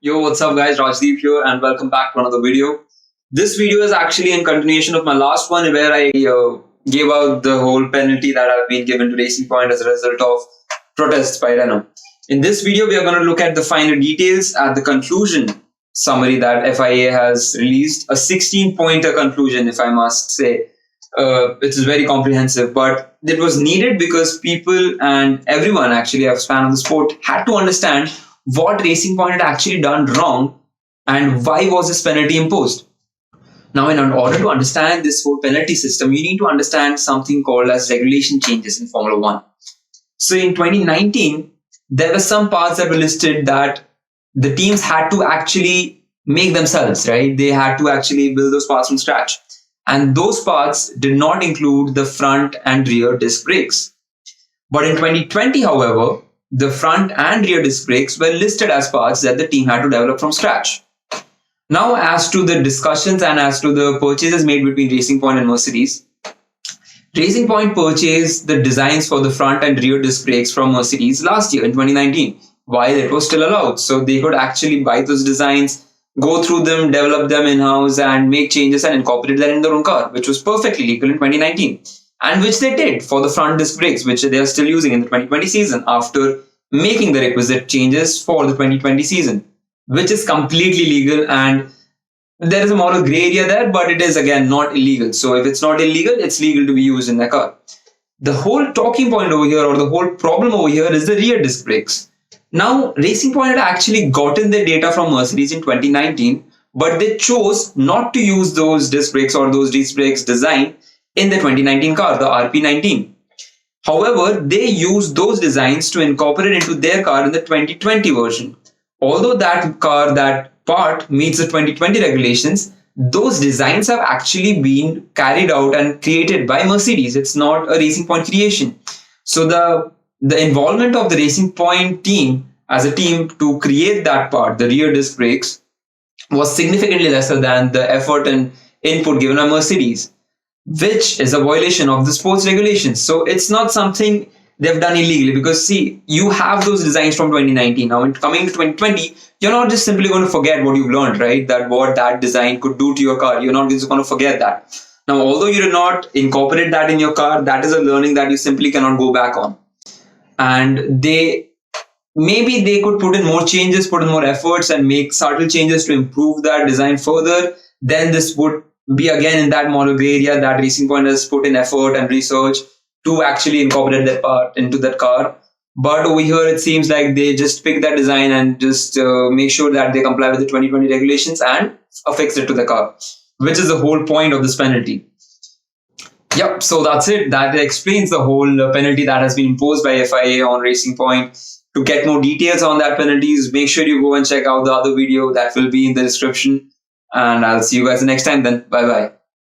Yo, what's up guys, Rajdeep here and welcome back to another video. This video is actually in continuation of my last one where I gave out the whole penalty that I've been given to Racing Point as a result of protests by Renault. In this video, we are going to look at the finer details at the conclusion summary that FIA has released, a 16-pointer conclusion if I must say. It is very comprehensive, but it was needed because people and everyone actually, a fan of the sport, had to understand what Racing Point had actually done wrong and why was this penalty imposed. Now, in order to understand this whole penalty system, you need to understand something called as regulation changes in Formula One. So in 2019, there were some parts that were listed that the teams had to actually make themselves, right? They had to actually build those parts from scratch. And those parts did not include the front and rear disc brakes. But in 2020, however, the front and rear disc brakes were listed as parts that the team had to develop from scratch. Now, as to the discussions and as to the purchases made between Racing Point and Mercedes, Racing Point purchased the designs for the front and rear disc brakes from Mercedes last year in 2019, while it was still allowed. So they could actually buy those designs, go through them, develop them in-house and make changes and incorporate that in their own car, which was perfectly legal in 2019. And which they did for the front disc brakes, which they are still using in the 2020 season after making the requisite changes for the 2020 season, which is completely legal. And there is a moral gray area there, but it is again not illegal. So if it's not illegal, it's legal to be used in the car. The whole talking point over here, or the whole problem over here, is the rear disc brakes. Now, Racing Point had actually gotten the data from Mercedes in 2019, but they chose not to use those disc brakes or those disc brakes design in the 2019 car, the RP19. However, they used those designs to incorporate into their car in the 2020 version. Although that part meets the 2020 regulations, those designs have actually been carried out and created by Mercedes. It's not a Racing Point creation. So the involvement of the Racing Point team as a team to create that part, the rear disc brakes, was significantly lesser than the effort and input given by Mercedes, which is a violation of the sports regulations. So it's not something they've done illegally, because see, you have those designs from 2019. Now, in coming to 2020, you're not just simply going to forget what you've learned, right? That what that design could do to your car. You're not just going to forget that. Now, although you did not incorporate that in your car, that is a learning that you simply cannot go back on. And maybe they could put in more changes, put in more efforts and make subtle changes to improve that design further. Then this would be again in that moral gray area that Racing Point has put in effort and research to actually incorporate that part into that car. But over here, it seems like they just pick that design and just make sure that they comply with the 2020 regulations and affix it to the car, which is the whole point of this penalty. Yep, so that's it. That explains the whole penalty that has been imposed by FIA on Racing Point. To get more details on that penalties, make sure you go and check out the other video that will be in the description. And I'll see you guys next time then. Bye bye.